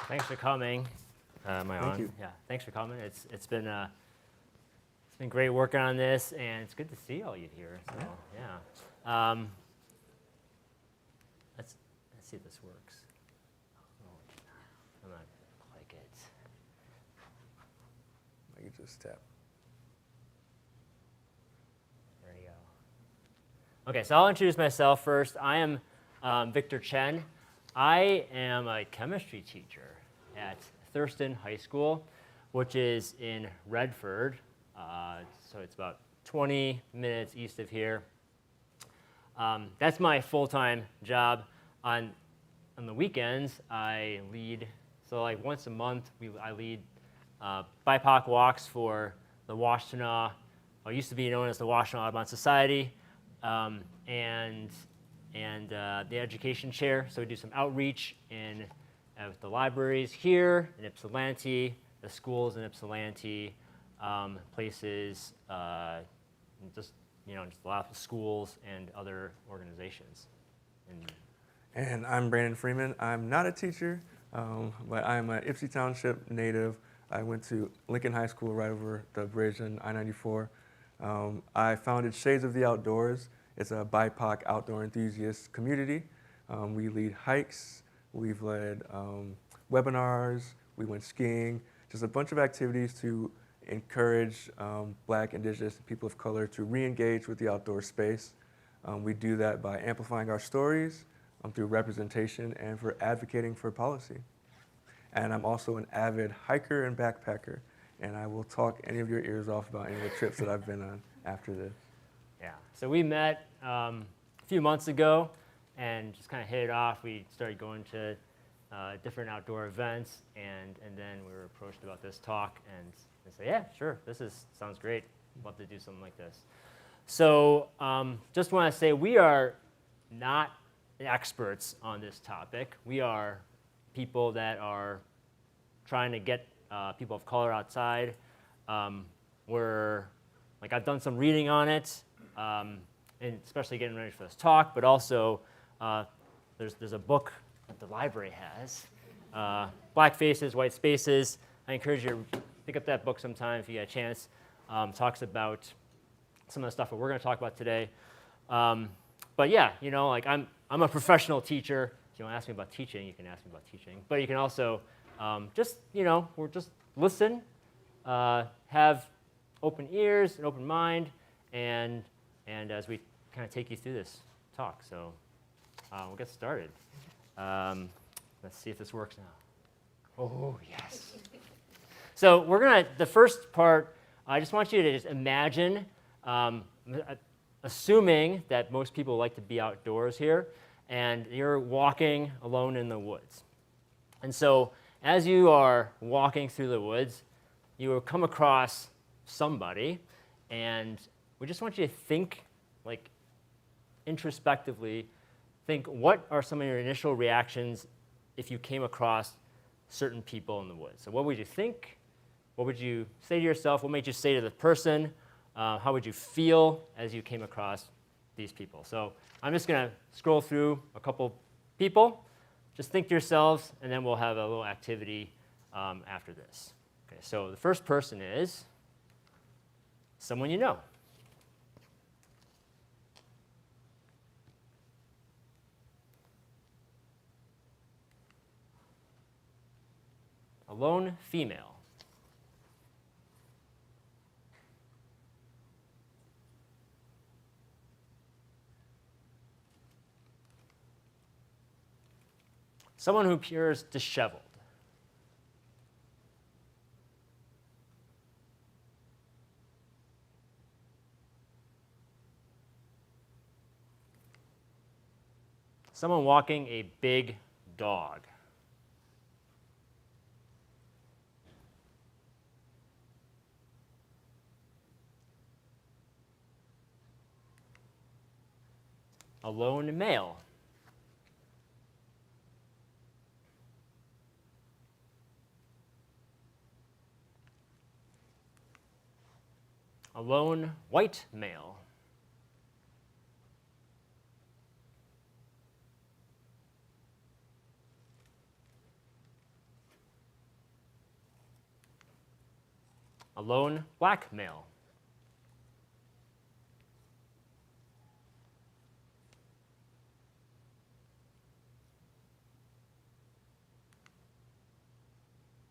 Thanks for coming. Am I on? Thank you. Yeah, thanks for coming. It's been great working on this, and it's good to see all you here. So yeah, let's see if this works. Oh, I'm not like it. You just tap. There you go. Okay, so I'll introduce myself first. I am Victor Chen. I am a chemistry teacher at Thurston High School, which is in Redford. So it's about 20 minutes east of here. That's my full-time job. On the weekends, I lead, so like once a month, I lead BIPOC walks for the Washtenaw, what used to be known as the Washtenaw Audubon Society, and the education chair. So we do some outreach in the libraries here in Ypsilanti, the schools in Ypsilanti, places, just a lot of schools and other organizations. And I'm Brandan Freeman. I'm not a teacher, but I'm an Ypsi Township native. I went to Lincoln High School right over the bridge on I-94. I founded Shades of the Outdoors. It's a BIPOC outdoor enthusiast community. We lead hikes, we've led webinars, we went skiing, just a bunch of activities to encourage Black, Indigenous, and people of color to re-engage with the outdoor space. We do that by amplifying our stories through representation and for advocating for policy. And I'm also an avid hiker and backpacker, and I will talk any of your ears off about any of the trips that I've been on after this. Yeah, so we met a few months ago and just kind of hit it off. We started going to different outdoor events, and then we were approached about this talk, and they said, yeah, sure, sounds great. Love to do something like this. So just want to say we are not experts on this topic. We are people that are trying to get people of color outside. I've done some reading on it, and especially getting ready for this talk, but also there's a book that the library has, Black Faces, White Spaces. I encourage you to pick up that book sometime if you get a chance. Talks about some of the stuff that we're going to talk about today. But yeah, I'm a professional teacher. If you want to ask me about teaching, you can ask me about teaching. But you can also just listen, have open ears, an open mind, and as we kind of take you through this talk. So we'll get started. Let's see if this works now. Oh, yes. So the first part, I just want you to just imagine, assuming that most people like to be outdoors here, and you're walking alone in the woods. And so as you are walking through the woods, you will come across somebody, and we just want you to think, introspectively, think what are some of your initial reactions if you came across certain people in the woods. So what would you think? What would you say to yourself? What might you say to the person? How would you feel as you came across these people? So I'm just going to scroll through a couple people. Just think to yourselves, and then we'll have a little activity after this. Okay, so the first person is someone you know. A lone female. Someone who appears disheveled. Someone walking a big dog. A lone male. A lone white male. A lone black male.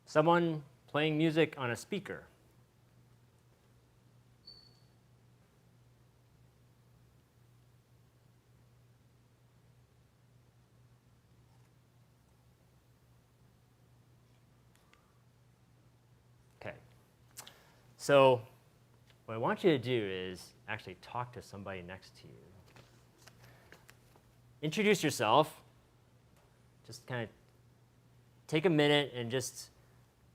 Someone playing music on a speaker. Okay. So what I want you to do is actually talk to somebody next to you. Introduce yourself. Just kind of take a minute and just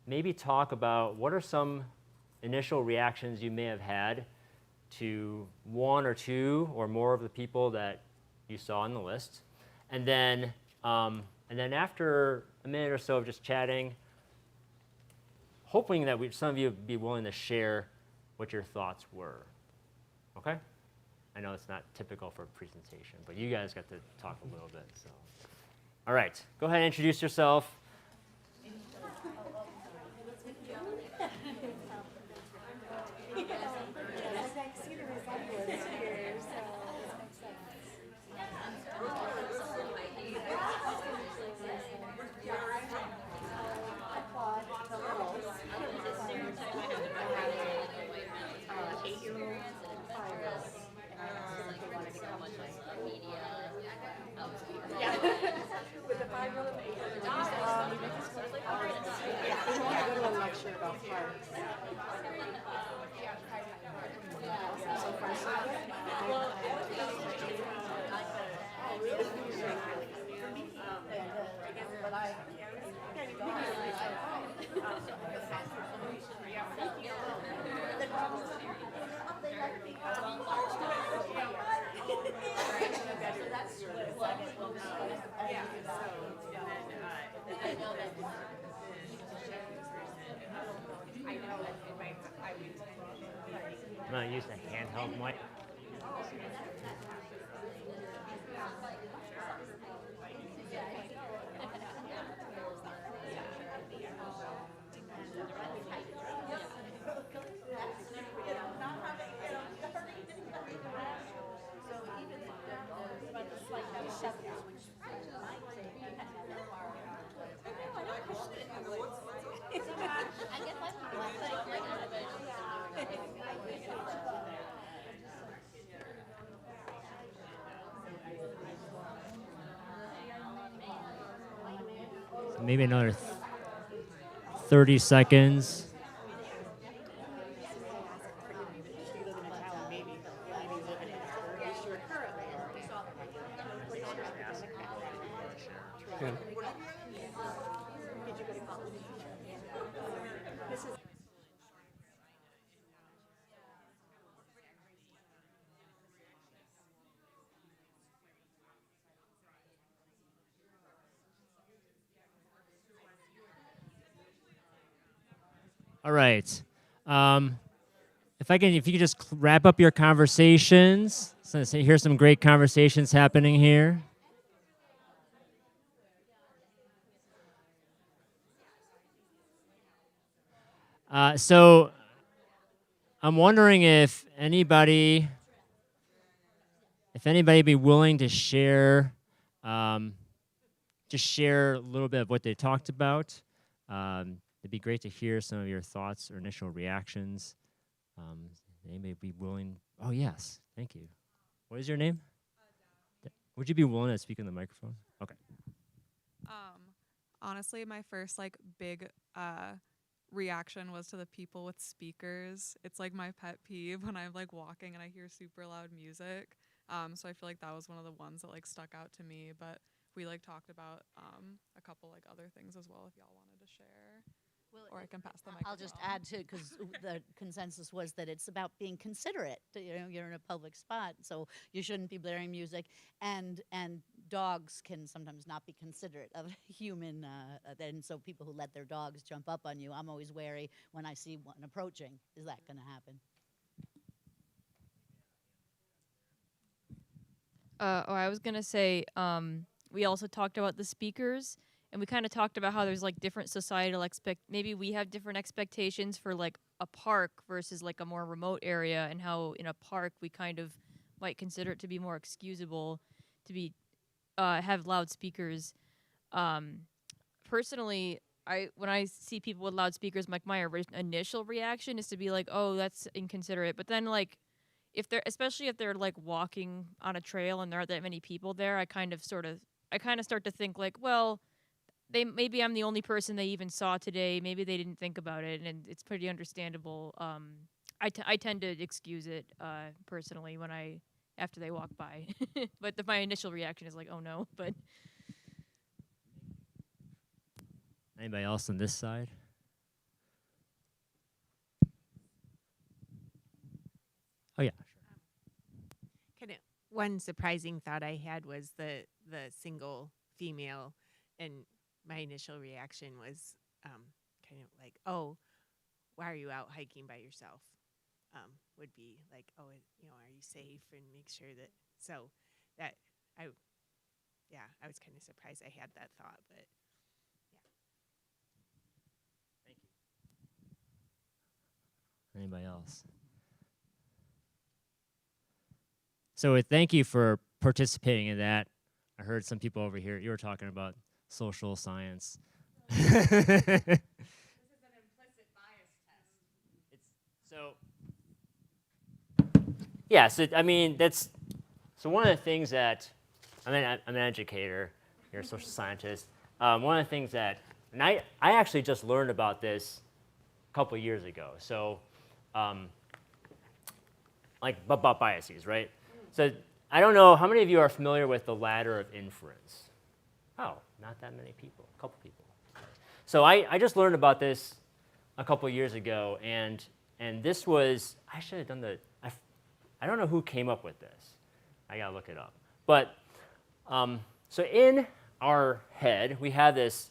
maybe talk about what are some initial reactions you may have had to one or two or more of the people that you saw on the list. And then after a minute or so of just chatting, hoping that some of you would be willing to share what your thoughts were. Okay? I know it's not typical for a presentation, but you guys got to talk a little bit. So, all right, go ahead and introduce yourself. I'm going to use the handheld mic. So maybe another 30 seconds. Yeah. All right. If you could just wrap up your conversations. So here's some great conversations happening here. So I'm wondering if anybody be willing to share, just share a little bit of what they talked about. It'd be great to hear some of your thoughts or initial reactions. They may be willing. Oh, yes. Thank you. What is your name? Would you be willing to speak in the microphone? Okay. Honestly, my first big reaction was to the people with speakers. It's like my pet peeve when I'm walking and I hear super loud music. So I feel like that was one of the ones that stuck out to me. But we talked about a couple other things as well if y'all wanted to share. Well, or I can pass the microphone. I'll just add to, because the consensus was that it's about being considerate. You're in a public spot, so you shouldn't be blaring music. And dogs can sometimes not be considerate of human. And so people who let their dogs jump up on you, I'm always wary when I see one approaching. Is that going to happen? I was gonna say, we also talked about the speakers, And we kind of talked about how there's like different societal maybe we have different expectations for like a park versus like a more remote area, and how in a park we kind of might consider it to be more excusable to be have loudspeakers. Um, Personally, when I see people with loudspeakers, like my initial reaction is to be like, oh, that's inconsiderate. But then like especially if they're like walking on a trail and there aren't that many people there, I kind of start to think like, well, maybe I'm the only person they even saw today. Maybe they didn't think about it, and it's pretty understandable. I tend to excuse it personally when after they walk by, but my initial reaction is like, oh no. But Anybody else on this side? Oh yeah. Kind of one surprising thought I had was the single female, and my initial reaction was kind of like, oh, why are you out hiking by yourself? Would be like, oh, are you safe, and make sure that. So that I was kind of surprised I had that thought, but yeah. Thank you. Anybody else? So thank you for participating in that. I heard some people over here, you were talking about social science. This is an implicit bias test. Yeah, so I mean, so one of the things that, I'm an educator, you're a social scientist. One of the things that, and I actually just learned about this a couple of years ago. So, like about biases, right? So I don't know, how many of you are familiar with the ladder of inference? Oh, not that many people, a couple people. So I just learned about this a couple of years ago, and this was, I should have done I don't know who came up with this. I gotta look it up. But, so in our head, we have this,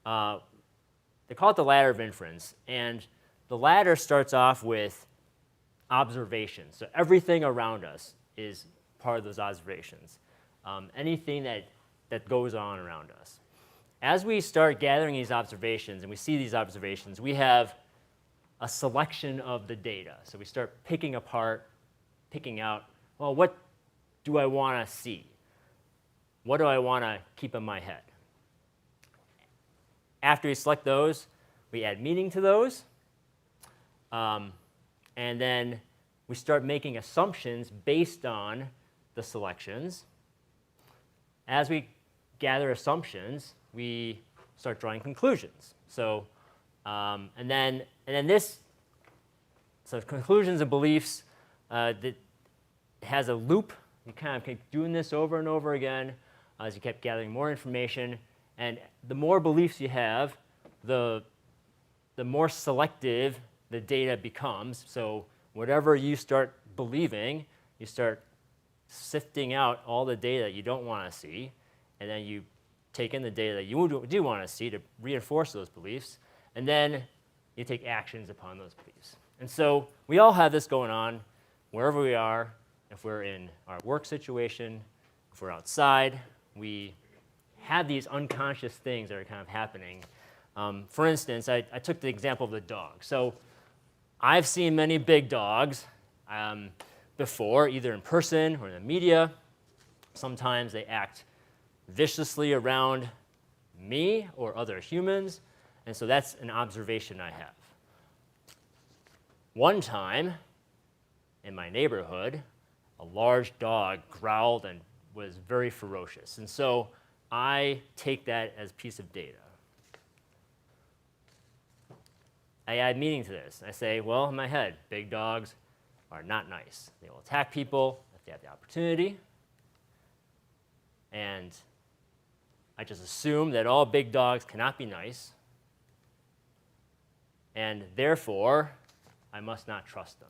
they call it the ladder of inference, and the ladder starts off with observations. So everything around us is part of those observations. Anything that goes on around us. As we start gathering these observations and we see these observations, we have a selection of the data. So we start picking out, well, what do I want to see? What do I want to keep in my head? After we select those, we add meaning to those. And then we start making assumptions based on the selections. As we gather assumptions, we start drawing conclusions. So, and then this, so conclusions and beliefs, that has a loop. You kind of keep doing this over and over again as you kept gathering more information. And the more beliefs you have, the more selective the data becomes. So whatever you start believing, you start sifting out all the data that you don't want to see, and then you take in the data that you do want to see to reinforce those beliefs, and then you take actions upon those beliefs. And so we all have this going on wherever we are. If we're in our work situation, if we're outside, we have these unconscious things that are kind of happening. For instance, I took the example of the dog. So I've seen many big dogs before, either in person or in the media. Sometimes they act viciously around me or other humans, and so that's an observation I have. One time in my neighborhood, a large dog growled and was very ferocious, and so I take that as a piece of data. I add meaning to this. I say, well, in my head, big dogs are not nice. They will attack people if they have the opportunity. And I just assume that all big dogs cannot be nice. And therefore, I must not trust them.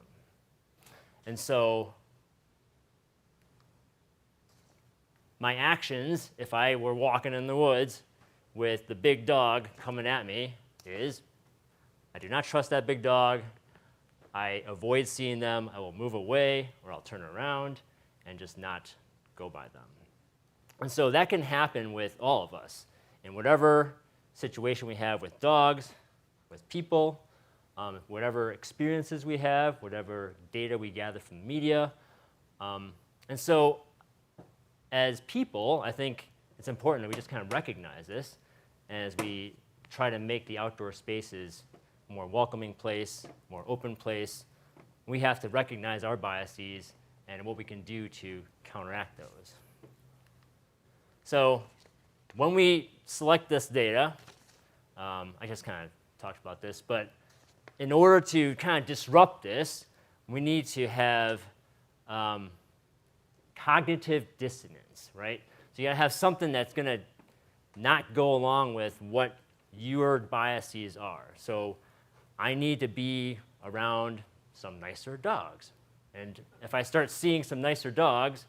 And so my actions, if I were walking in the woods with the big dog coming at me, is I do not trust that big dog. I avoid seeing them. I will move away, or I'll turn around and just not go by them. And so that can happen with all of us. in whatever situation we have with dogs, with people, whatever experiences we have, whatever data we gather from the media. And so as people, I think it's important that we just kind of recognize this as we try to make the outdoor spaces a more welcoming place, more open place. We have to recognize our biases and what we can do to counteract those. So when we select this data, I just kind of talked about this, but in order to kind of disrupt this, we need to have cognitive dissonance, right? So you gotta have something that's gonna not go along with what your biases are. So I need to be around some nicer dogs. And if I start seeing some nicer dogs,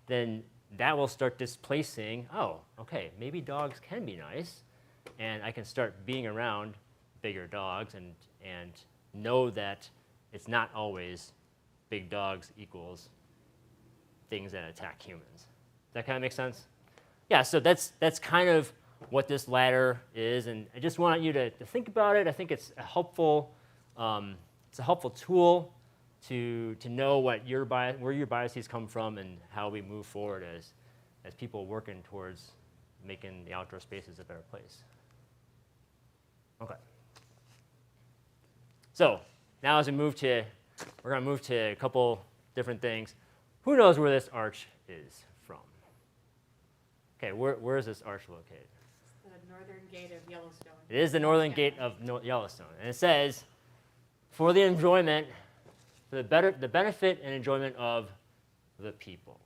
then that will start displacing, oh, okay, maybe dogs can be nice, and I can start being around bigger dogs and know that it's not always big dogs equals things that attack humans. Does that kind of make sense? Yeah, so that's kind of what this ladder is, and I just want you to think about it. I think it's a helpful tool to know what where your biases come from and how we move forward as people working towards making the outdoor spaces a better place. Okay. So now as we're going to move to a couple different things. Who knows where this arch is from? Okay, where is this arch located? The northern gate of Yellowstone. It is the northern gate of Yellowstone, and it says, for the enjoyment, for the benefit and enjoyment of the people.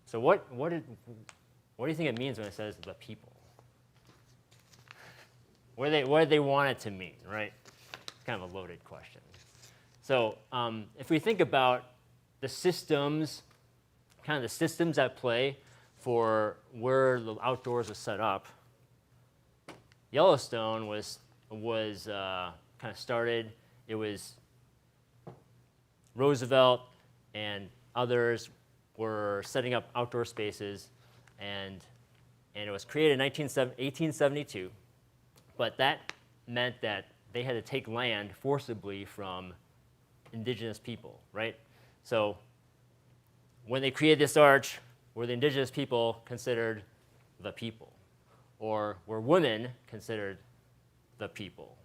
So what do you think it means when it says the people? What do they want it to mean, right? It's kind of a loaded question. So if we think about the systems, kind of the systems at play for where the outdoors was set up, Yellowstone was kind of started. It was Roosevelt and others were setting up outdoor spaces, and it was created in 1872. But that meant that they had to take land forcibly from indigenous people, right? So when they created this arch, were the indigenous people considered the people? Or were women considered the people?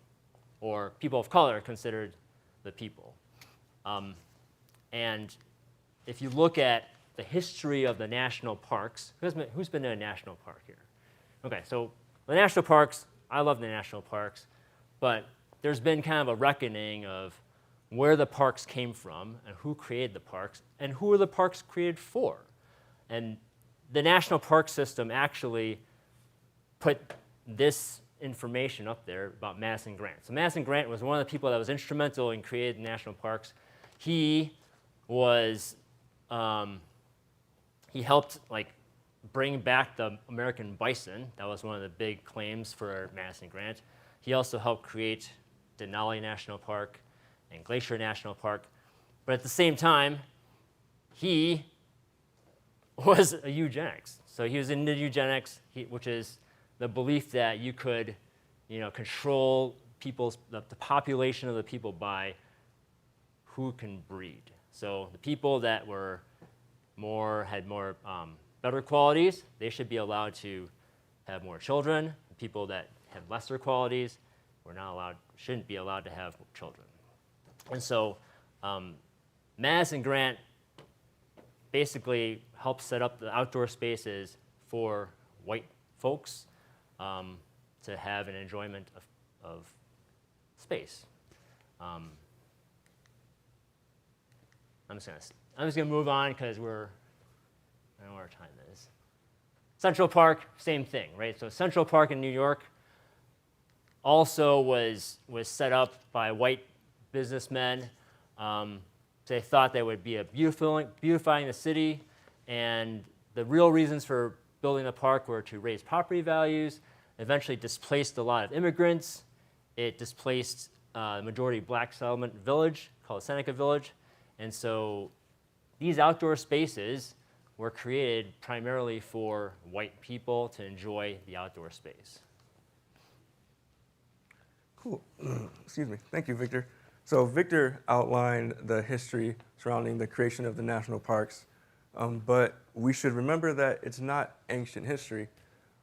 Or people of color considered the people? And if you look at the history of the national parks, who's been to a national park here? Okay, so the national parks, I love the national parks, but there's been kind of a reckoning of where the parks came from and who created the parks and who were the parks created for. And the national park system actually put this information up there about Madison Grant. So Madison Grant was one of the people that was instrumental in creating the national parks. He was, he helped bring back the American bison. That was one of the big claims for Madison Grant. He also helped create Denali National Park and Glacier National Park. But at the same time, he was a eugenics. So he was into eugenics, which is the belief that you could, control the population of the people by who can breed. So the people that had more better qualities, they should be allowed to have more children. The people that have lesser qualities shouldn't be allowed to have children. And so Madison Grant basically helped set up the outdoor spaces for white folks to have an enjoyment of space. I'm just gonna move on because I don't know what our time is. Central Park, same thing, right? So Central Park in New York also was set up by white businessmen. They thought they would be beautifying the city, and the real reasons for building the park were to raise property values, eventually displaced a lot of immigrants. It displaced a majority black settlement village called Seneca Village, and so these outdoor spaces were created primarily for white people to enjoy the outdoor space. Cool. Excuse me. Thank you, Victor. So Victor outlined the history surrounding the creation of the national parks, but we should remember that it's not ancient history.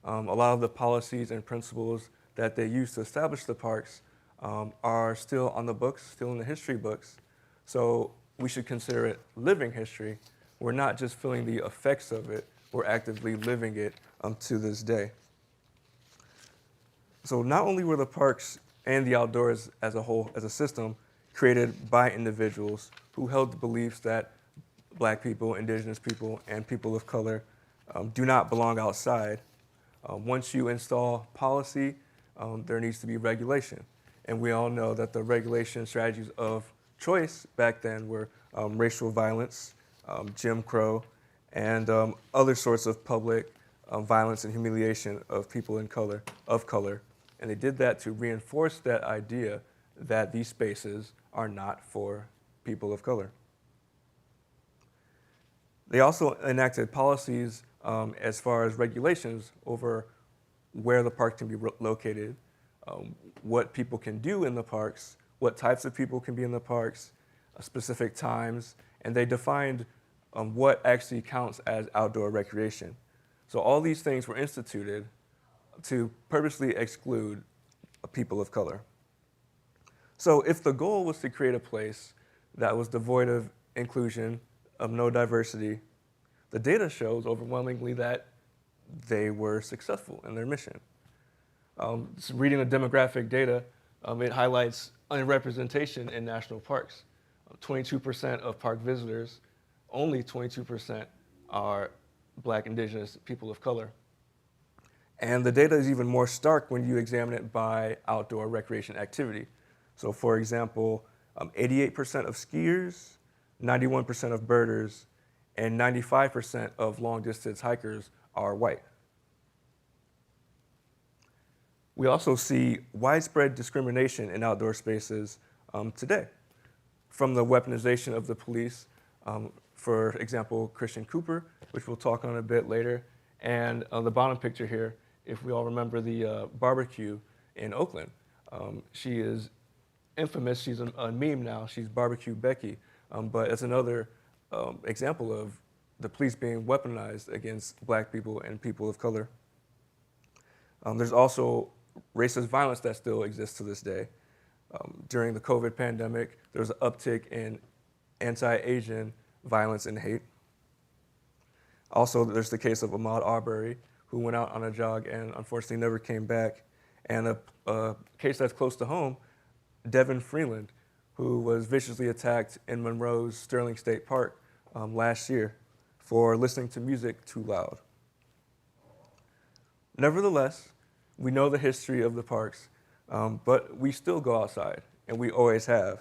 A lot of the policies and principles that they used to establish the parks are still on the books, still in the history books. So we should consider it living history. We're not just feeling the effects of it, we're actively living it to this day. So not only were the parks and the outdoors as a whole, as a system, created by individuals who held the beliefs that Black people, indigenous people, and people of color do not belong outside. Once you install policy, there needs to be regulation. And we all know that the regulation strategies of choice back then were racial violence, Jim Crow, and other sorts of public violence and humiliation of people of color. And they did that to reinforce that idea that these spaces are not for people of color. They also enacted policies as far as regulations over where the park can be located, what people can do in the parks, what types of people can be in the parks, specific times, and they defined what actually counts as outdoor recreation. So all these things were instituted to purposely exclude people of color. So if the goal was to create a place that was devoid of inclusion, of no diversity, the data shows overwhelmingly that they were successful in their mission. So reading the demographic data, it highlights underrepresentation in national parks. 22% of park visitors, only 22% are Black, indigenous, people of color. And the data is even more stark when you examine it by outdoor recreation activity. So for example, 88% of skiers, 91% of birders, and 95% of long-distance hikers are white. We also see widespread discrimination in outdoor spaces today, from the weaponization of the police, for example, Christian Cooper, which we'll talk on a bit later, and on the bottom picture here, if we all remember the barbecue in Oakland. She is infamous, she's a meme now, she's Barbecue Becky, but it's another example of the police being weaponized against Black people and people of color. There's also racist violence that still exists to this day. During the COVID pandemic, there was an uptick in anti-Asian violence and hate. Also, there's the case of Ahmaud Arbery, who went out on a jog and unfortunately never came back. And a case that's close to home, Devin Freeland, who was viciously attacked in Monroe's Sterling State Park last year for listening to music too loud. Nevertheless, we know the history of the parks, but we still go outside, and we always have.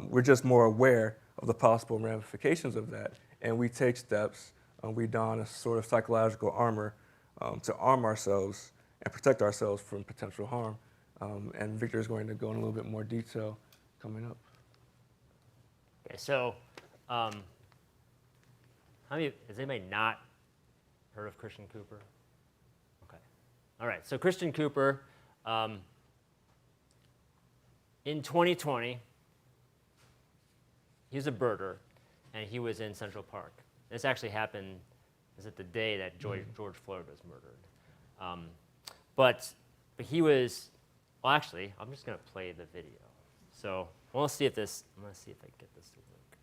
We're just more aware of the possible ramifications of that, and we take steps, we don a sort of psychological armor to arm ourselves and protect ourselves from potential harm. And Victor is going to go in a little bit more detail coming up. Okay, so has anybody not heard of Christian Cooper? Okay. All right, so Christian Cooper, in 2020, he was a birder, and he was in Central Park. This actually happened, is it the day that George Floyd was murdered? But he was, well, actually, I'm just going to play the video. So I'm going to see if I can get this to work.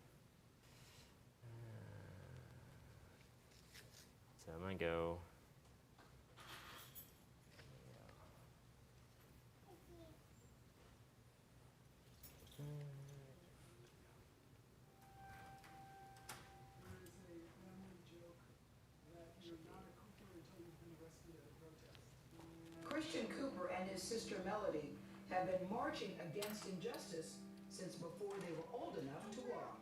So I'm going to go. Christian Cooper and his sister Melody have been marching against injustice since before they were old enough to walk.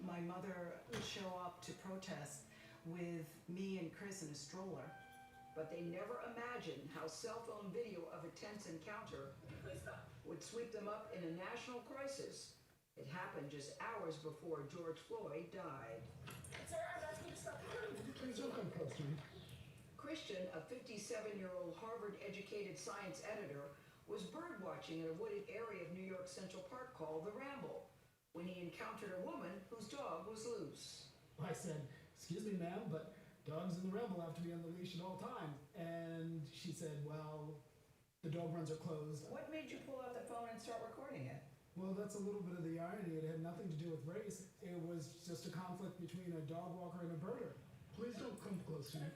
My mother would show up to protest with me and Chris in a stroller. But they never imagined how cell phone video of a tense encounter would sweep them up in a national crisis. It happened just hours before George Floyd died. Sir, I'm asking Please don't come close to me. Christian, a 57-year-old Harvard-educated science editor, was bird watching in a wooded area of New York Central Park called the Ramble when he encountered a woman whose dog was loose. I said, "Excuse me, ma'am, but dogs in the Ramble have to be on the leash at all times." And she said, "Well, the dog runs are closed." What made you pull out the phone and start recording it? Well, that's a little bit of the irony. It had nothing to do with race. It was just a conflict between a dog walker and a birder. Please don't come close to me.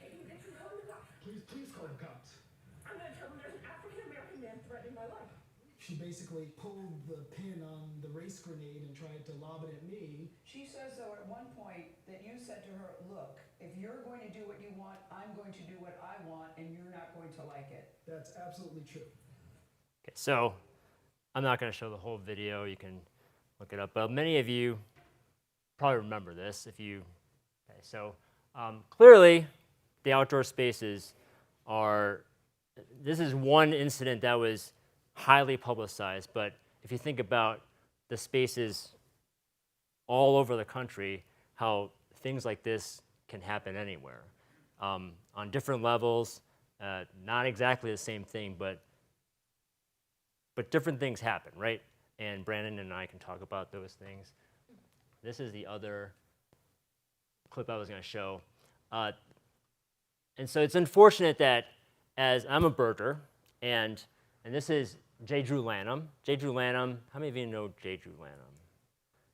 Please call the cops. I'm going to tell them there's an African-American man threatening my life. She basically pulled the pin on the race grenade and tried to lob it at me. She says, though, at one point that you said to her, look, if you're going to do what you want, I'm going to do what I want, and you're not going to like it. That's absolutely true. Okay, so I'm not going to show the whole video. You can look it up. But many of you probably remember this. If you, okay, so clearly the outdoor spaces are, this is one incident that was highly publicized, but if you think about the spaces all over the country, how things like this can happen anywhere. On different levels, not exactly the same thing, but different things happen, right? And Brandon and I can talk about those things. This is the other clip I was going to show. And so it's unfortunate that as I'm a birder, and this is J. Drew Lanham. J. Drew Lanham, how many of you know J. Drew Lanham?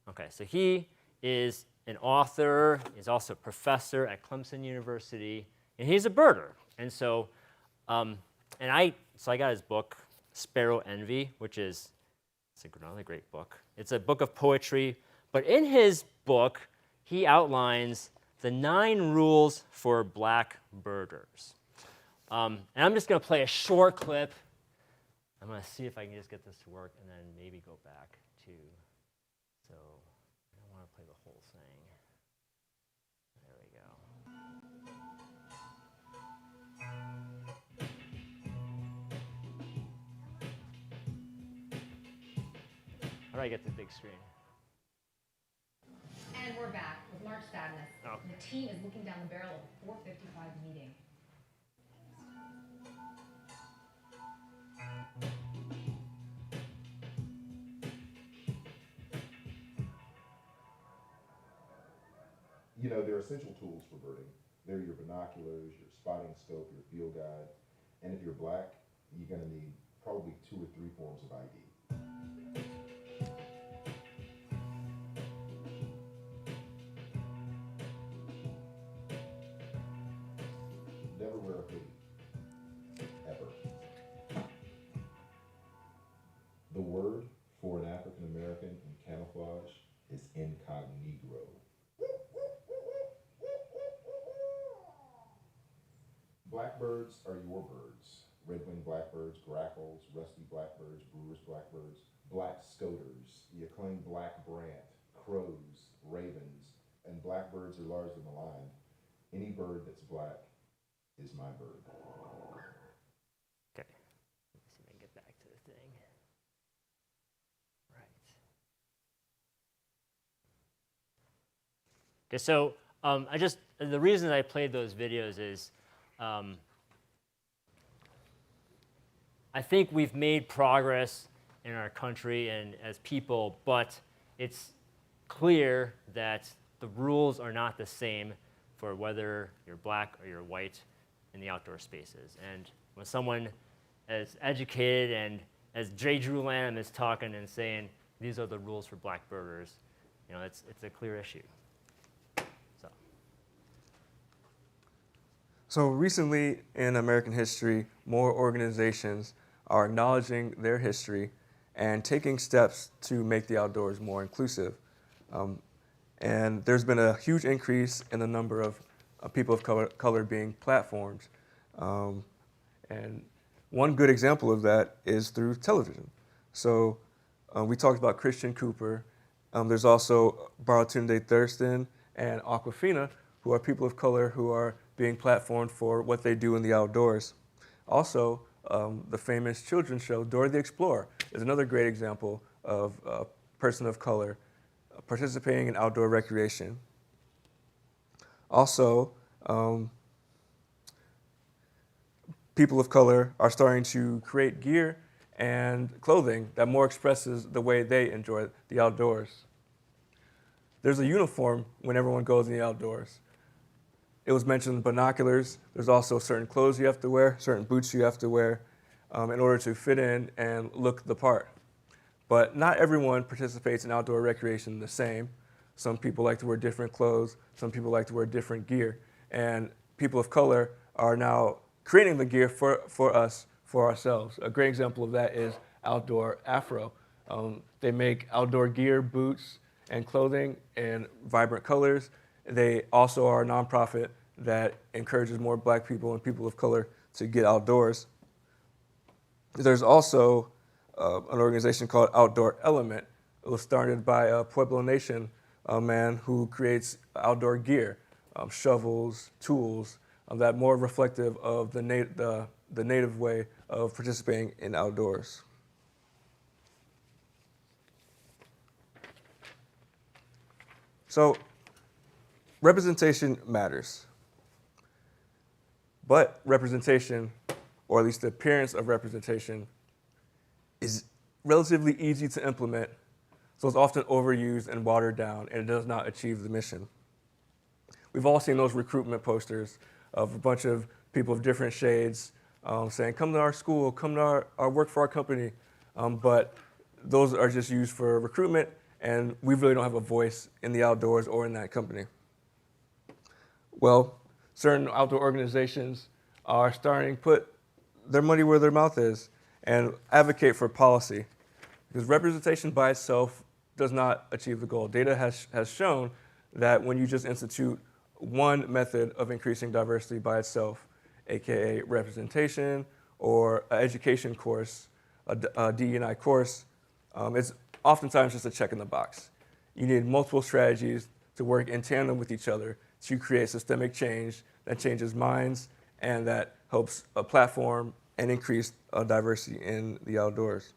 Okay, so he is an author, he's also a professor at Clemson University, and he's a birder. And so, I got his book, Sparrow Envy, which is, it's another great book. It's a book of poetry, but in his book, he outlines the 9 rules for black birders. And I'm just going to play a short clip. I'm going to see if I can just get this to work and then maybe go back to, so I don't want to play the whole thing. There we go. How do I get the big screen? And we're back with March Sadness. Oh. The team is looking down the barrel of a 455 meeting. You know, they're essential tools for birding. They're your binoculars, your spotting scope, your field guide. And if you're black, you're going to need probably 2 or 3 forms of ID. Never wear a hoodie, ever. The word for an African American in camouflage is incognito. Blackbirds are your birds. Red-winged blackbirds, grackles, rusty blackbirds, brewer's blackbirds, black scoters, the acclaimed black brant, crows, ravens, and blackbirds are largely maligned. Any bird that's black is my bird. Okay, let me see if I can get back to the thing. Right. Okay, so the reason I played those videos is I think we've made progress in our country and as people, but it's clear that the rules are not the same for whether you're black or you're white in the outdoor spaces. And when someone as educated and as J. Drew Lanham is talking and saying, these are the rules for black birders, you know, it's a clear issue. So recently in American history, more organizations are acknowledging their history and taking steps to make the outdoors more inclusive. And there's been a huge increase in the number of people of color being platformed. And one good example of that is through television. So we talked about Christian Cooper. There's also Baratunde Thurston and Aquafina, who are people of color who are being platformed for what they do in the outdoors. Also, the famous children's show, Dora the Explorer, is another great example of a person of color participating in outdoor recreation. Also, people of color are starting to create gear and clothing that more expresses the way they enjoy the outdoors. There's a uniform when everyone goes in the outdoors. It was mentioned binoculars. There's also certain clothes you have to wear, certain boots you have to wear in order to fit in and look the part. But not everyone participates in outdoor recreation the same. Some people like to wear different clothes. Some people like to wear different gear. And people of color are now creating the gear for us, for ourselves. A great example of that is Outdoor Afro. They make outdoor gear, boots, and clothing in vibrant colors. They also are a nonprofit that encourages more Black people and people of color to get outdoors. There's also an organization called Outdoor Element. It was started by a Pueblo Nation man who creates outdoor gear, shovels, tools, that more reflective of the native way of participating in outdoors. So representation matters. But representation, or at least the appearance of representation, is relatively easy to implement, so it's often overused and watered down, and it does not achieve the mission. We've all seen those recruitment posters of a bunch of people of different shades saying, come to our school, come to our work for our company, but those are just used for recruitment, and we really don't have a voice in the outdoors or in that company. Well, certain outdoor organizations are starting to put their money where their mouth is and advocate for policy, because representation by itself does not achieve the goal. Data has shown that when you just institute one method of increasing diversity by itself, aka representation or an education course, a DE&I course, it's oftentimes just a check in the box. You need multiple strategies to work in tandem with each other to create systemic change that changes minds and that helps a platform and increase diversity in the outdoors.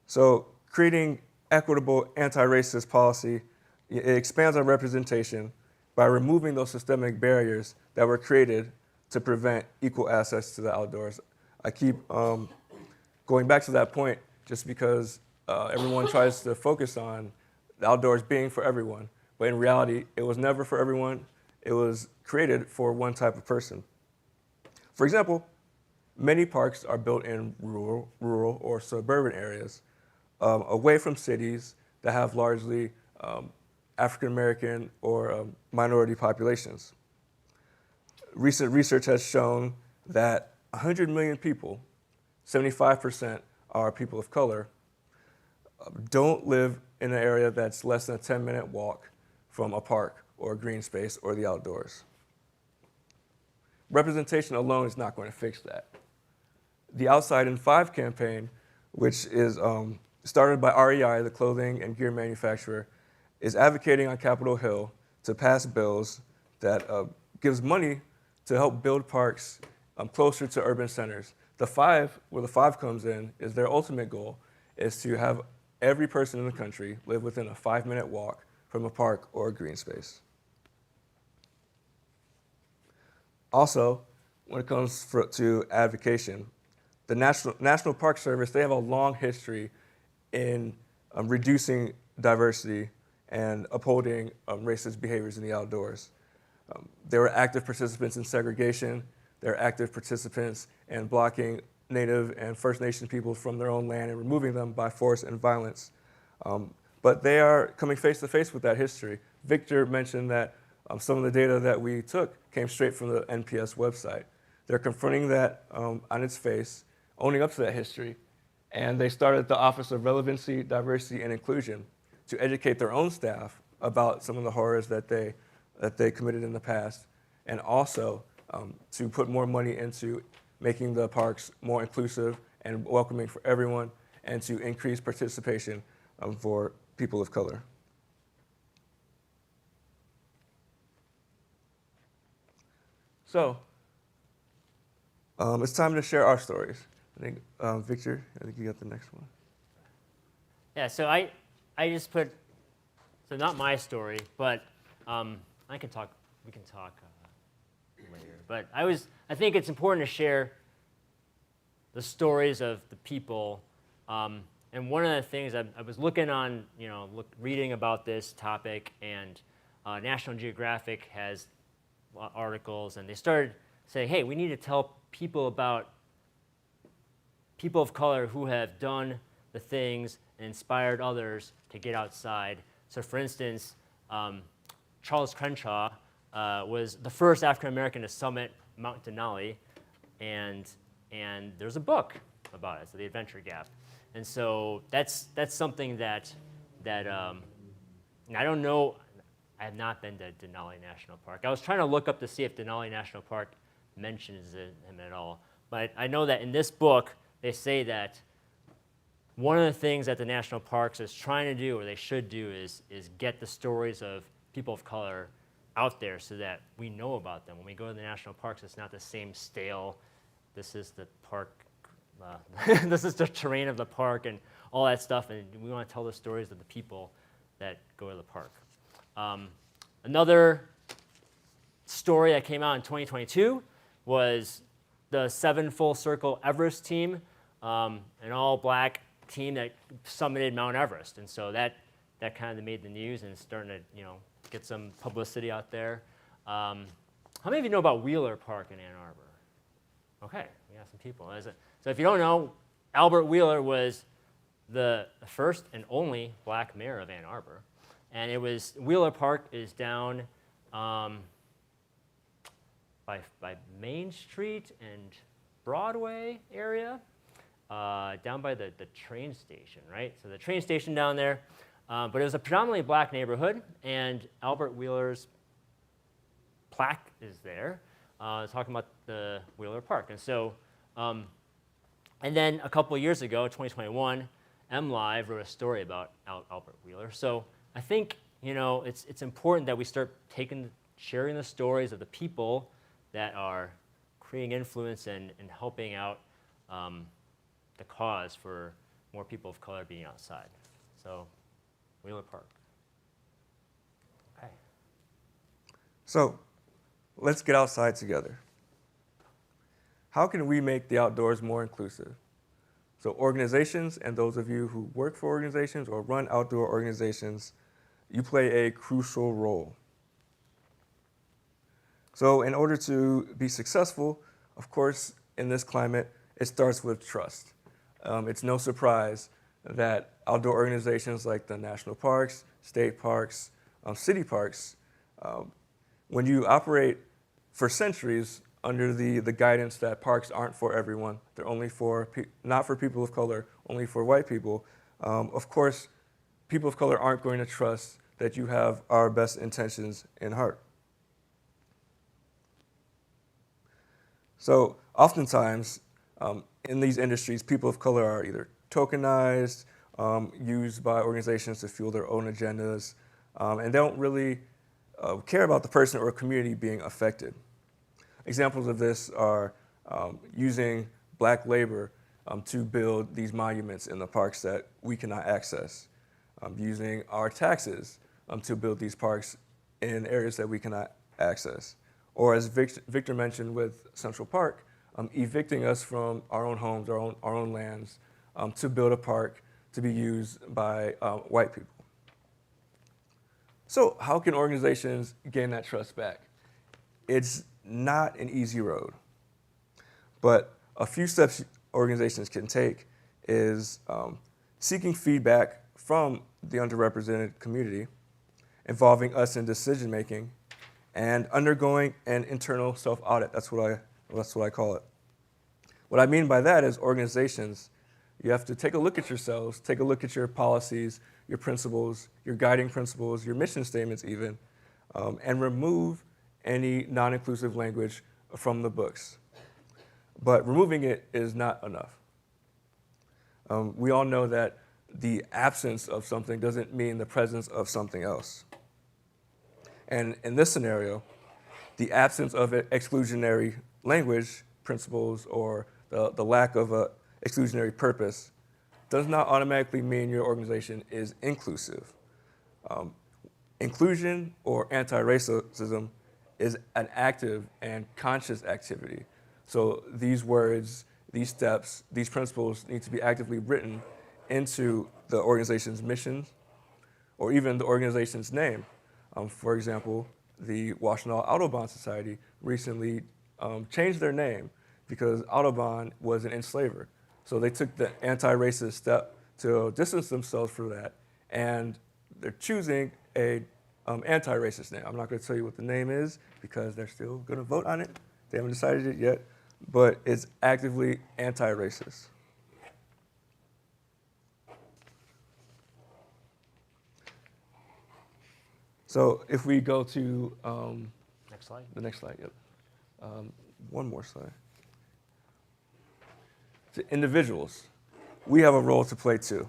So creating equitable anti-racist policy, it expands our representation by removing those systemic barriers that were created to prevent equal access to the outdoors. I keep going back to that point just because everyone tries to focus on the outdoors being for everyone, but in reality, it was never for everyone. It was created for one type of person. For example, many parks are built in rural or suburban areas, away from cities that have largely African American or minority populations. Recent research has shown that 100 million people, 75% are people of color, don't live in an area that's less than a 10-minute walk from a park or a green space or the outdoors. Representation alone is not going to fix that. The Outside in 5 campaign, which is started by REI, the clothing and gear manufacturer, is advocating on Capitol Hill to pass bills that gives money to help build parks closer to urban centers. Where the 5 comes in, is their ultimate goal is to have every person in the country live within a 5-minute walk from a park or a green space. Also, when it comes to advocation, the National Park Service, they have a long history in reducing diversity and upholding racist behaviors in the outdoors. They were active participants in segregation. They're active participants in blocking Native and First Nation people from their own land and removing them by force and violence. But they are coming face to face with that history. Victor mentioned that some of the data that we took came straight from the NPS website. They're confronting that on its face, owning up to that history, and they started the Office of Relevancy, Diversity, and Inclusion to educate their own staff about some of the horrors that they committed in the past, and also to put more money into making the parks more inclusive and welcoming for everyone, and to increase participation for people of color. So, it's time to share our stories. I think, Victor, I think you got the next one. Yeah, so I just put so not my story, but we can talk later. But I think it's important to share the stories of the people. And one of the things I was looking on, reading about this topic, and National Geographic has articles, and they started saying, hey, we need to tell people about people of color who have done the things and inspired others to get outside. So for instance, Charles Crenshaw was the first African American to summit Mount Denali, and there's a book about it, so The Adventure Gap. And so that's something that I don't know. I have not been to Denali National Park. I was trying to look up to see if Denali National Park mentions him at all. But I know that in this book, they say that one of the things that the national parks is trying to do, or they should do, is get the stories of people of color out there so that we know about them. When we go to the national parks, it's not the same stale, this is the park, this is the terrain of the park and all that stuff, and we want to tell the stories of the people that go to the park. Another story that came out in 2022 was the 7 Full Circle Everest team, an all-black team that summited Mount Everest, and so that kind of made the news and starting to get some publicity out there. How many of you know about Wheeler Park in Ann Arbor? Okay, we got some people. So if you don't know, Albert Wheeler was the first and only black mayor of Ann Arbor. And Wheeler Park is down by Main Street and Broadway area, down by the train station, right? So the train station down there, but it was a predominantly black neighborhood, and Albert Wheeler's plaque is there, talking about the Wheeler Park. And so, and then a couple of years ago, 2021, MLive wrote a story about Albert Wheeler. So I think it's important that we start sharing the stories of the people that are creating influence and helping out the cause for more people of color being outside. So Wheeler Park. Okay. So let's get outside together. How can we make the outdoors more inclusive? So organizations, and those of you who work for organizations or run outdoor organizations, you play a crucial role. So in order to be successful, of course, in this climate, it starts with trust. It's no surprise that outdoor organizations like the national parks, state parks, city parks, when you operate for centuries under the guidance that parks aren't for everyone, they're only not for people of color, only for white people, of course, people of color aren't going to trust that you have our best intentions in heart. So oftentimes, in these industries, people of color are either tokenized, used by organizations to fuel their own agendas, and they don't really care about the person or community being affected. Examples of this are using black labor to build these monuments in the parks that we cannot access, using our taxes to build these parks in areas that we cannot access. Or as Victor mentioned with Central Park, evicting us from our own homes, our own lands, to build a park to be used by white people. So how can organizations gain that trust back? It's not an easy road, but a few steps organizations can take is seeking feedback from the underrepresented community, involving us in decision making, and undergoing an internal self-audit. That's what I call it. What I mean by that is organizations, you have to take a look at yourselves, take a look at your policies, your principles, your guiding principles, your mission statements even, and remove any non-inclusive language from the books. But removing it is not enough. We all know that the absence of something doesn't mean the presence of something else. And in this scenario, the absence of exclusionary language, principles, or the lack of a exclusionary purpose does not automatically mean your organization is inclusive. Inclusion or anti-racism is an active and conscious activity. So these words, these steps, these principles need to be actively written into the organization's mission or even the organization's name. For example, the Washtenaw Audubon Society recently changed their name because Audubon was an enslaver. So they took the anti-racist step to distance themselves from that, and they're choosing a anti-racist name. I'm not going to tell you what the name is because they're still going to vote on it. They haven't decided it yet, but it's actively anti-racist. So if we go to Next slide. the next slide, yep. One more slide. To individuals, we have a role to play too.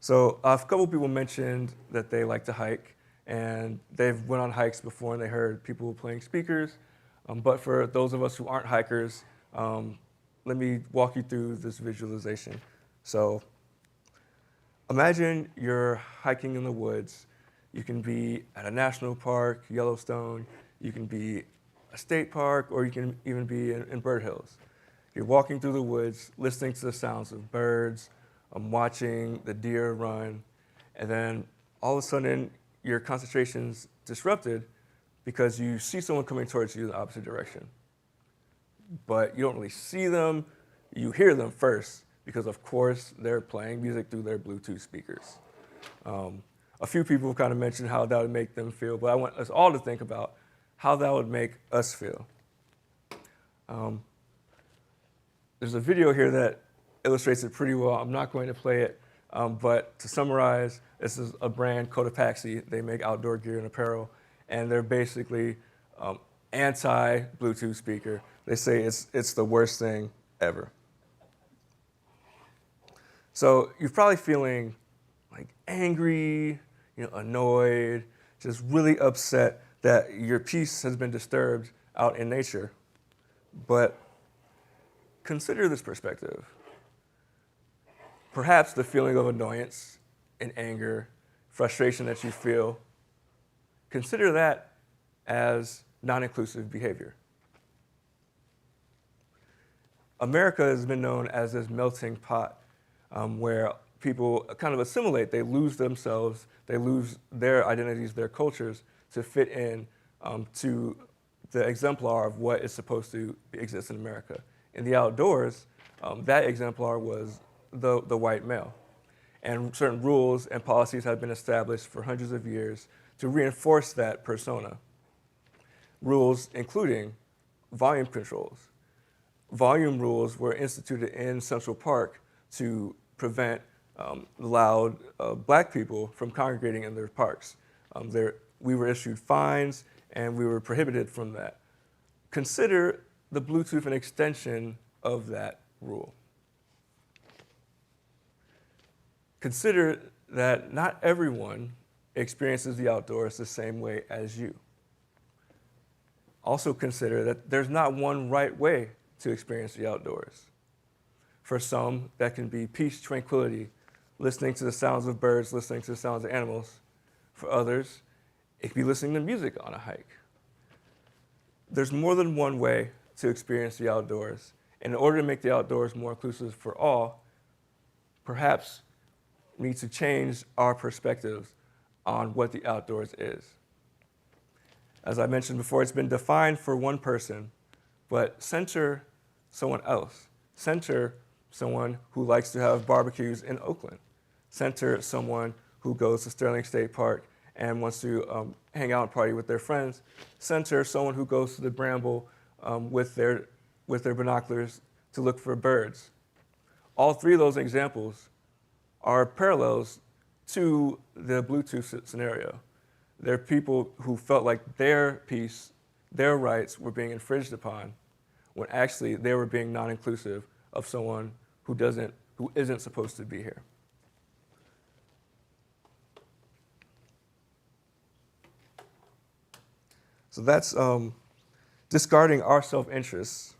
So a couple people mentioned that they like to hike, and they've went on hikes before and they heard people playing speakers. But for those of us who aren't hikers, let me walk you through this visualization. So imagine you're hiking in the woods. You can be at a national park, Yellowstone. You can be a state park, or you can even be in Bird Hills. You're walking through the woods, listening to the sounds of birds, watching the deer run, and then all of a sudden your concentration's disrupted because you see someone coming towards you in the opposite direction. But you don't really see them, you hear them first because of course they're playing music through their Bluetooth speakers. A few people kind of mentioned how that would make them feel, but I want us all to think about how that would make us feel. There's a video here that illustrates it pretty well. I'm not going to play it, but to summarize, this is a brand, Cotopaxi. They make outdoor gear and apparel, and they're basically anti-Bluetooth speaker. They say it's the worst thing ever. So you're probably feeling like angry, annoyed, just really upset that your peace has been disturbed out in nature. But consider this perspective. Perhaps the feeling of annoyance and anger, frustration that you feel, consider that as non-inclusive behavior. America has been known as this melting pot where people kind of assimilate. They lose themselves, they lose their identities, their cultures to fit in to the exemplar of what is supposed to exist in America. In the outdoors, that exemplar was the white male. And certain rules and policies have been established for hundreds of years to reinforce that persona. Rules including volume controls. Volume rules were instituted in Central Park to prevent loud black people from congregating in their parks. We were issued fines and we were prohibited from that. Consider the Bluetooth an extension of that rule. Consider that not everyone experiences the outdoors the same way as you. Also consider that there's not one right way to experience the outdoors. For some, that can be peace, tranquility, listening to the sounds of birds, listening to the sounds of animals. For others, it could be listening to music on a hike. There's more than one way to experience the outdoors. In order to make the outdoors more inclusive for all, perhaps we need to change our perspectives on what the outdoors is. As I mentioned before, it's been defined for one person, but center someone else. Center someone who likes to have barbecues in Oakland. Center someone who goes to Sterling State Park and wants to hang out and party with their friends. Center someone who goes to the Bramble with their binoculars to look for birds. All three of those examples are parallels to the Bluetooth scenario. They're people who felt like their peace, their rights were being infringed upon, when actually they were being non-inclusive of someone who isn't supposed to be here. So that's discarding our self-interests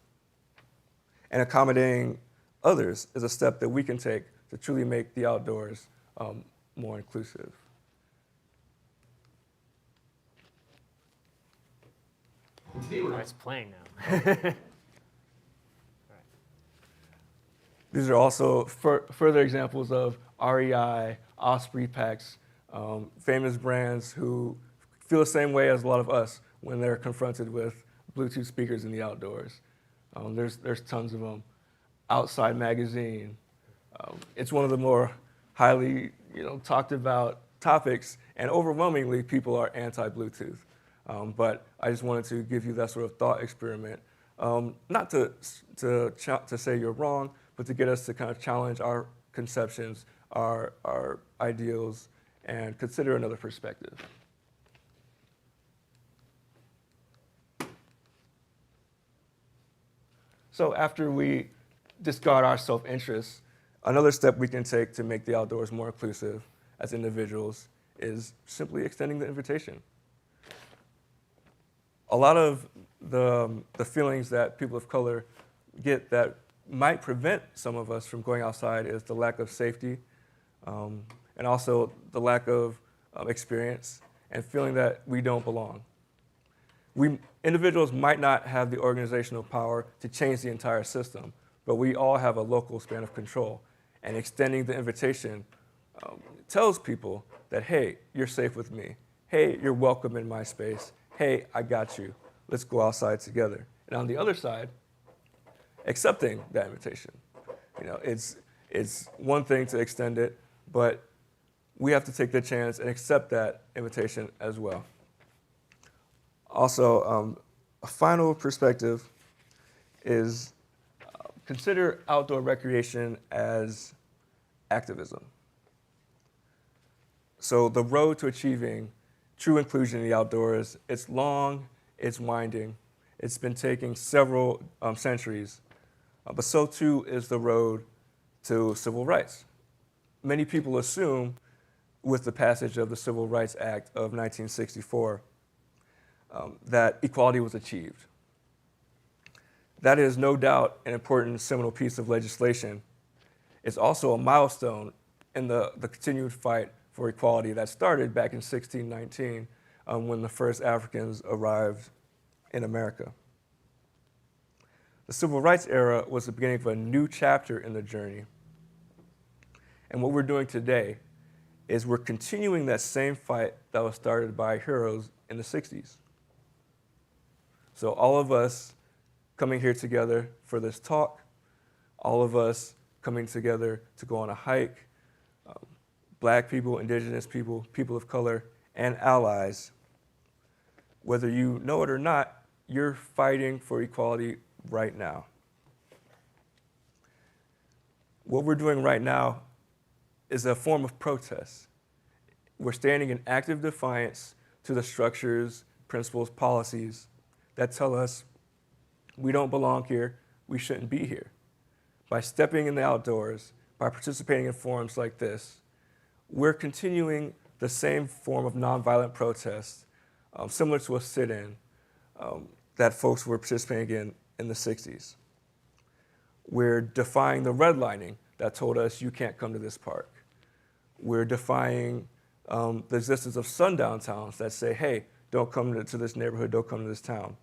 and accommodating others is a step that we can take to truly make the outdoors more inclusive. Oh, it's playing now. These are also further examples of REI, Osprey packs, famous brands who feel the same way as a lot of us when they're confronted with Bluetooth speakers in the outdoors. There's tons of them. Outside Magazine. It's one of the more highly talked about topics, and overwhelmingly people are anti-Bluetooth. But I just wanted to give you that sort of thought experiment, not to say you're wrong, but to get us to kind of challenge our conceptions, our ideals, and consider another perspective. So after we discard our self-interest, another step we can take to make the outdoors more inclusive as individuals is simply extending the invitation. A lot of the feelings that people of color get that might prevent some of us from going outside is the lack of safety, and also the lack of experience and feeling that we don't belong. Individuals might not have the organizational power to change the entire system, but we all have a local span of control. And extending the invitation tells people that, hey, you're safe with me. Hey, you're welcome in my space. Hey, I got you. Let's go outside together. And on the other side, accepting that invitation. It's one thing to extend it, but we have to take the chance and accept that invitation as well. Also, a final perspective is consider outdoor recreation as activism. So the road to achieving true inclusion in the outdoors, it's long, it's winding, it's been taking several centuries, but so too is the road to civil rights. Many people assume with the passage of the Civil Rights Act of 1964 that equality was achieved. That is no doubt an important seminal piece of legislation. It's also a milestone in the continued fight for equality that started back in 1619 when the first Africans arrived in America. The Civil Rights era was the beginning of a new chapter in the journey. And what we're doing today is we're continuing that same fight that was started by heroes in the 60s. So all of us coming here together for this talk, all of us coming together to go on a hike, Black people, indigenous people, people of color, and allies, whether you know it or not, you're fighting for equality right now. What we're doing right now is a form of protest. We're standing in active defiance to the structures, principles, policies that tell us we don't belong here, we shouldn't be here. By stepping in the outdoors, by participating in forums like this, we're continuing the same form of nonviolent protest, similar to a sit-in that folks were participating in the 60s. We're defying the redlining that told us you can't come to this park. We're defying the existence of sundown towns that say, hey, don't come to this neighborhood, don't come to this town.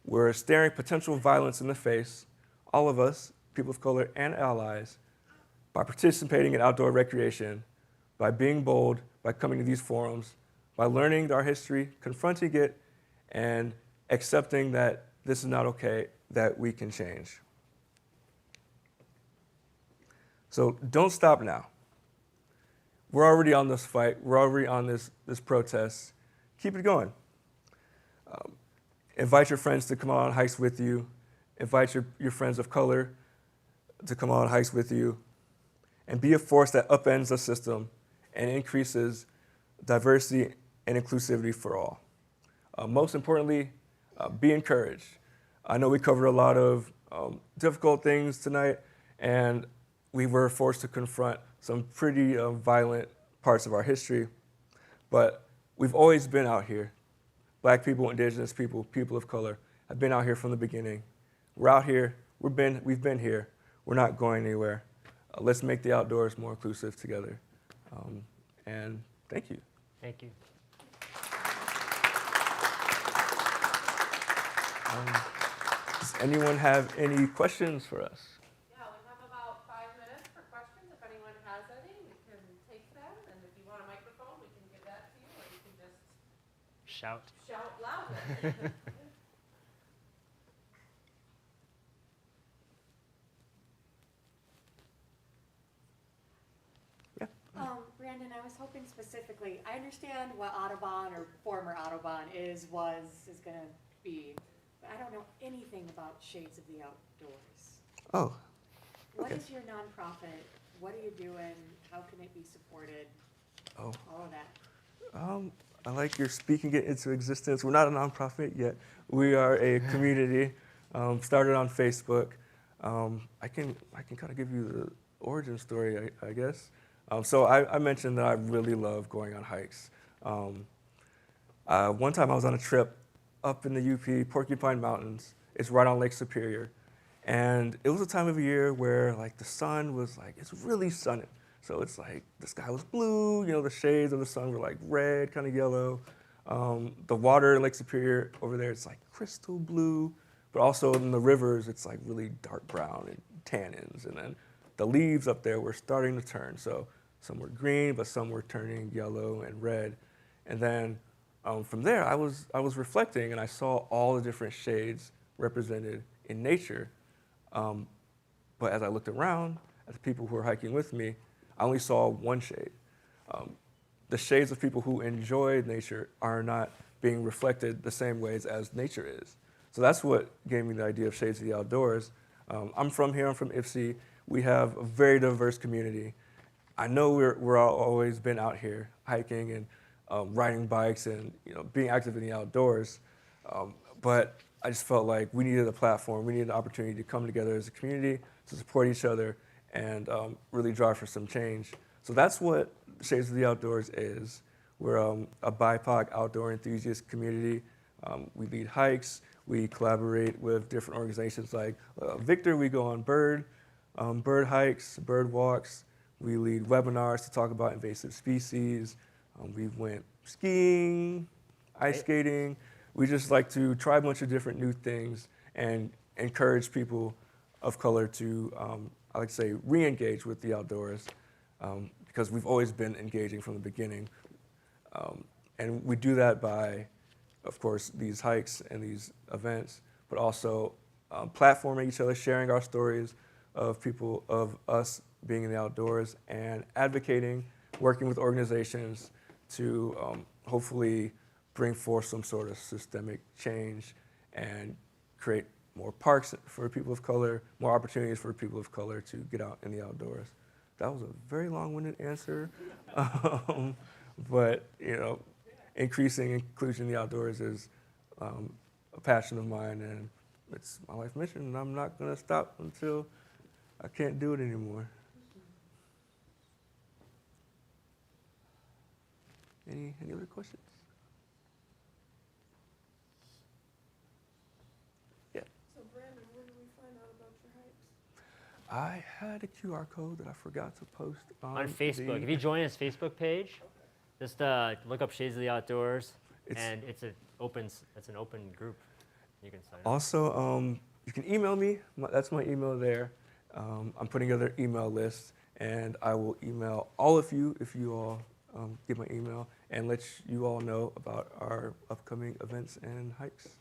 We're staring potential violence in the face, all of us, people of color and allies, by participating in outdoor recreation, by being bold, by coming to these forums, by learning our history, confronting it, and accepting that this is not okay, that we can change. So don't stop now. We're already on this fight. We're already on this protest. Keep it going. Invite your friends to come on hikes with you. Invite your friends of color to come on hikes with you. And be a force that upends the system and increases diversity and inclusivity for all. Most importantly, be encouraged. I know we covered a lot of difficult things tonight, and we were forced to confront some pretty violent parts of our history, but we've always been out here. Black people, indigenous people, people of color have been out here from the beginning. We're out here, we've been here, we're not going anywhere. Let's make the outdoors more inclusive together. And thank you. Thank you. Does anyone have any questions for us? Yeah, we have about 5 minutes for questions. If anyone has any, we can take them. And if you want a microphone, we can give that to you, or you can just Shout. shout louder. Brandon, I was hoping specifically, I understand what Audubon or former Audubon is going to be, but I don't know anything about Shades of the Outdoors. Oh, What okay. is your nonprofit? What are you doing? How can it be supported? Oh. All of that. I like your speaking it into existence. We're not a nonprofit yet. We are a community started on Facebook. I can kind of give you the origin story, I guess. So I mentioned that I really love going on hikes. One time I was on a trip up in the UP, Porcupine Mountains. It's right on Lake Superior. And it was a time of year where like the sun was like, it's really sunny. So it's like the sky was blue, the shades of the sun were like red, kind of yellow. The water in Lake Superior over there, it's like crystal blue, but also in the rivers, it's like really dark brown and tannins. And then the leaves up there were starting to turn. So some were green, but some were turning yellow and red. And then from there, I was reflecting and I saw all the different shades represented in nature. But as I looked around at the people who were hiking with me, I only saw one shade. The shades of people who enjoy nature are not being reflected the same ways as nature is. So that's what gave me the idea of Shades of the Outdoors. I'm from here, I'm from Ypsi. We have a very diverse community. I know we're all always been out here hiking and riding bikes and being active in the outdoors, but I just felt like we needed a platform, we needed an opportunity to come together as a community to support each other and really drive for some change. So that's what Shades of the Outdoors is. We're a BIPOC outdoor enthusiast community. We lead hikes, we collaborate with different organizations like Victor. We go on bird hikes, bird walks. We lead webinars to talk about invasive species. We went skiing, ice skating. We just like to try a bunch of different new things and encourage people of color to, I like to say, re-engage with the outdoors because we've always been engaging from the beginning. And we do that by, of course, these hikes and these events, but also platforming each other, sharing our stories of people, of us being in the outdoors and advocating, working with organizations to hopefully bring forth some sort of systemic change and create more parks for people of color, more opportunities for people of color to get out in the outdoors. That was a very long-winded answer, but increasing inclusion in the outdoors is a passion of mine, and it's my life mission, and I'm not going to stop until I can't do it anymore. Any other questions? Yeah. So Brandon, where do we find out about your hikes? I had a QR code that I forgot to post On Facebook. If you join his Facebook page, just look up Shades of the Outdoors, and it's an open group. You can sign up. Also, you can email me. That's my email there. I'm putting together an email list, and I will email all of you if you all get my email and let you all know about our upcoming events and hikes.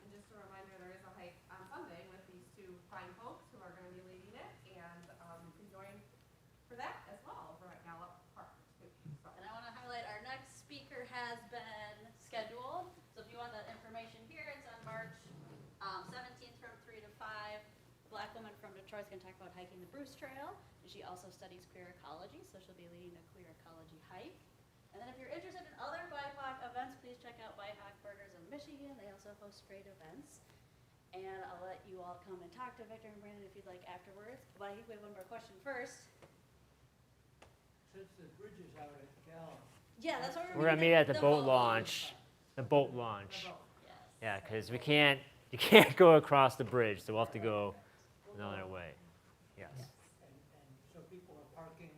And just a reminder, there is a hike on Sunday with these two fine folks who are going to be leading it, and you can join for that as well over at Gallup Park. And I want to highlight our next speaker has been scheduled. So if you want that information here, it's on March 17th from 3 to 5. A black woman from Detroit is going to talk about hiking the Bruce Trail. And she also studies queer ecology, so she'll be leading a queer ecology hike. And then if you're interested in other BIPOC events, please check out BIPOC Burgers in Michigan. They also host great events. And I'll let you all come and talk to Victor and Brandon if you'd like afterwards. But I think we have one more question first. Since the bridge is out at Gallup. Yeah, that's what We're gonna meet at the boat launch. The boat launch. Yeah, because you can't go across the bridge, so we'll have to go another way. Yes. And so people are parking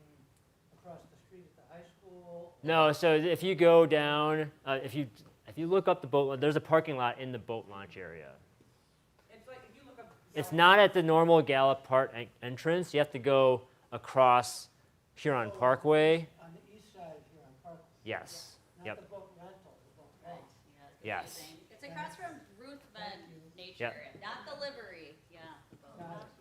No, so if you go down, if you look up the boat, there's a parking lot in the boat launch area. It's like if you look up. It's not at the normal Gallup Park entrance. You have to go across Huron Parkway. On the east side here on Park. Yes. Not Yep. the boat rental, the boat Right. launch. Yeah. Yes. It's across from Ruth Bend Nature Yep. Area, not the livery. Yeah. the boat Got launch. it.